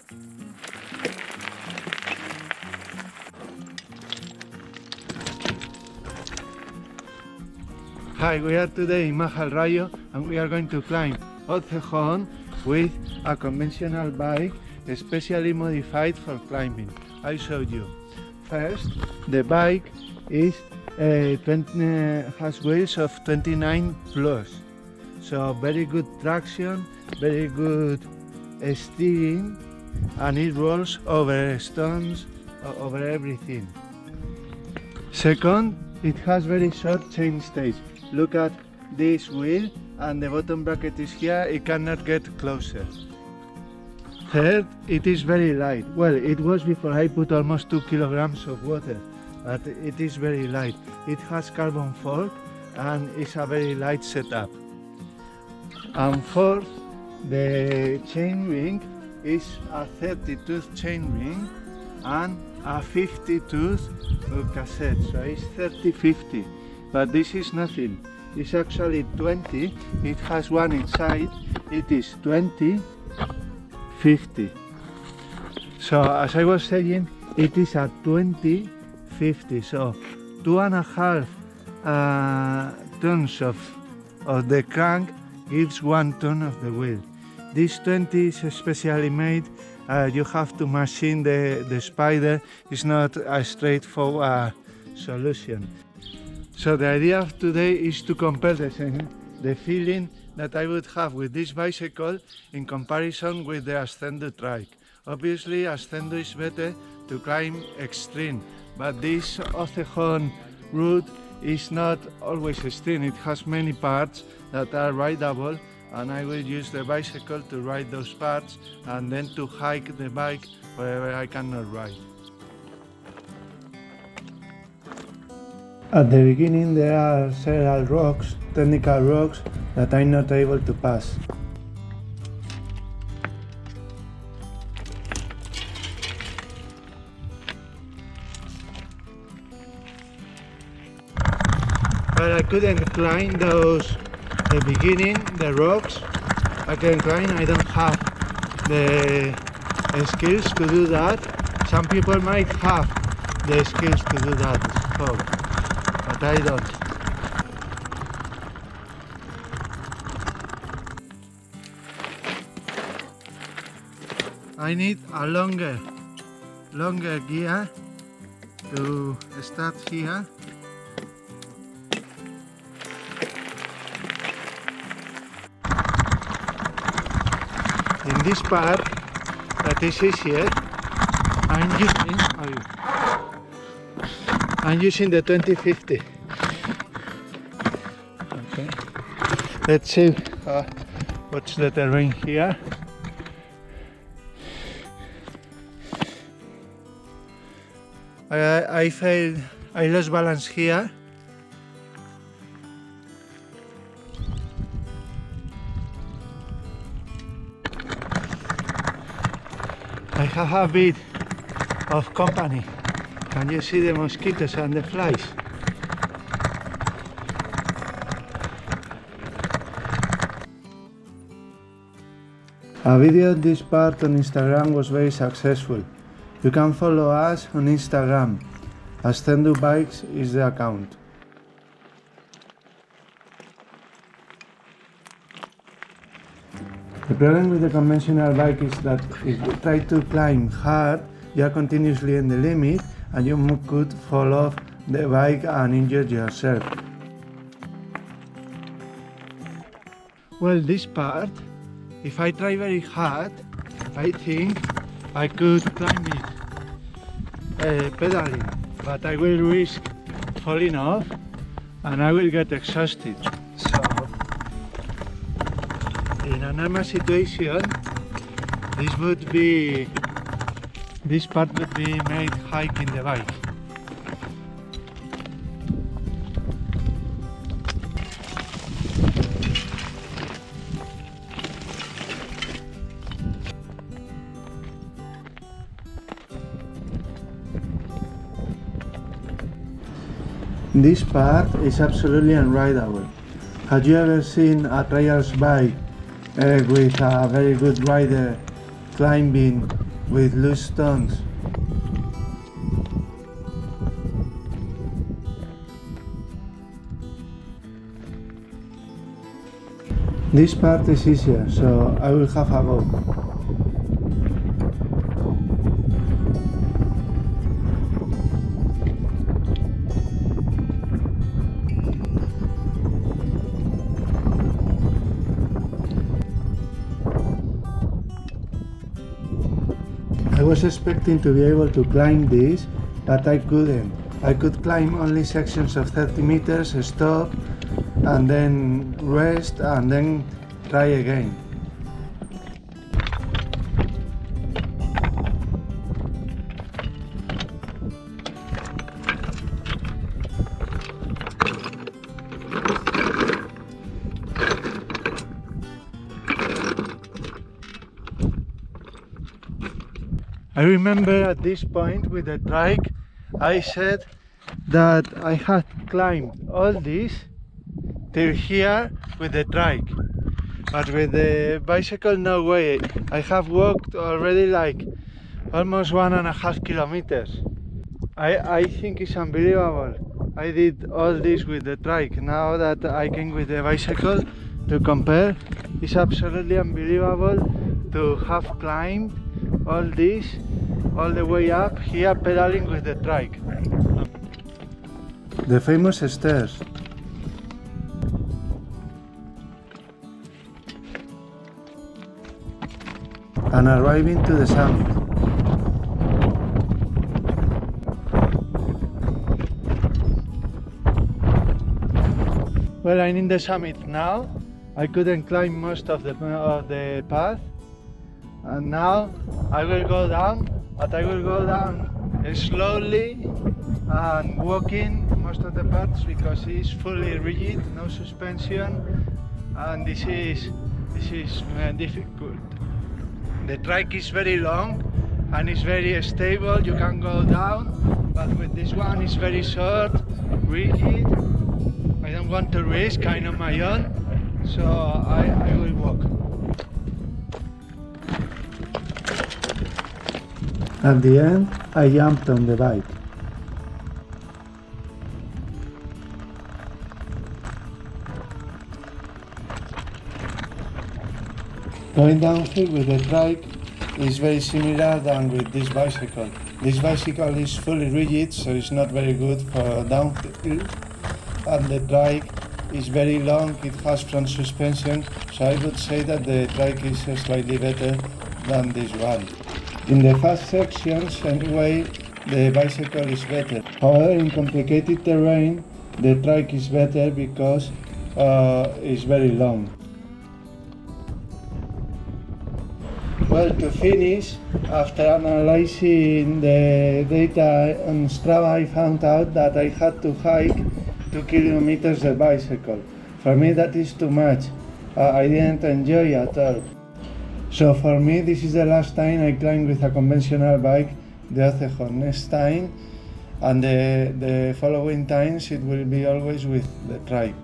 Hi, we are today in Majal Rayo and we are going to climb Ocejon with a conventional bike especially modified for climbing. I show you. First, the bike is has wheels of 29 plus, so very good traction, very good steering, and it rolls over stones, over everything. Second, it has very short chainstays. Look at this wheel and the bottom bracket is here, it cannot get closer. Third, it is very light. Well, it was before I put almost 2 kilograms of water, but it is very light. It has carbon fork and it's a very light setup. And fourth, the chain ring is a 30-tooth chain ring and a 50-tooth cassette, so it's 30-50. But this is nothing, it's actually 20, it has one inside, it is 20-50. So as I was saying, it is a 20-50, so 2.5 tons of the crank gives 1 ton of the wheel. This 20 is specially made, you have to machine the spider, it's not a straightforward solution. So the idea of today is to compare the feeling that I would have with this bicycle in comparison with the Ascendo trike. Obviously Ascendo is better to climb extreme, but this Ocejon route is not always extreme, it has many parts that are rideable, and I will use the bicycle to ride those parts and then to hike the bike wherever I cannot ride. At the beginning there are several rocks, technical rocks, that I'm not able to pass. But I couldn't climb those, the beginning, the rocks, I couldn't climb, I don't have the skills to do that. Some people might have the skills to do that, so, but I don't. I need a longer gear to start here. In this part that is easier, I'm using the 2050. Okay. Let's see what's the terrain here. I failed, I lost balance here. I have a bit of company. Can you see the mosquitoes and the flies? A video of this part on Instagram was very successful. You can follow us on Instagram. Ascendo Bikes is the account. The problem with the conventional bike is that if you try to climb hard, you are continuously in the limit and you could fall off the bike and injure yourself. Well, this part, if I try very hard, I think I could climb it pedaling, but I will risk falling off and I will get exhausted. So, in a normal situation, this part would be made hiking the bike. This part is absolutely unrideable. Have you ever seen a trials bike with a very good rider climbing with loose stones. This part is easier, so I will have a go. I was expecting to be able to climb this, but I couldn't. I could climb only sections of 30 meters, stop, and then rest, and then try again. I remember at this point with the trike, I said that I had climbed all this till here with the trike, but with the bicycle no way. I have walked already like almost 1.5 kilometers. I think it's unbelievable. I did all this with the trike. Now that I came with the bicycle to compare, it's absolutely unbelievable to have climbed all this all the way up here pedaling with the trike. The famous stairs. And arriving to the summit. Well, I'm in the summit now. I couldn't climb most of the path, and now I will go down, but I will go down slowly and walking most of the parts because it's fully rigid, no suspension, and this is difficult. The trike is very long and it's very stable. You can go down, but with this one it's very short, rigid. I don't want to risk, I'm on my own, so I will walk. At the end, I jumped on the bike. Going downhill with the trike is very similar than with this bicycle. This bicycle is fully rigid, so it's not very good for downhill. And the trike is very long, it has front suspension, so I would say that the trike is slightly better than this one. In the fast sections, anyway, the bicycle is better. However, in complicated terrain, the trike is better because it's very long. Well, to finish, after analyzing the data on Strava, I found out that I had to hike 2 kilometers the bicycle. For me, that is too much. I didn't enjoy it at all. So for me, this is the last time I climb with a conventional bike, the Ocejo. Next time, and the following times, it will be always with the trike.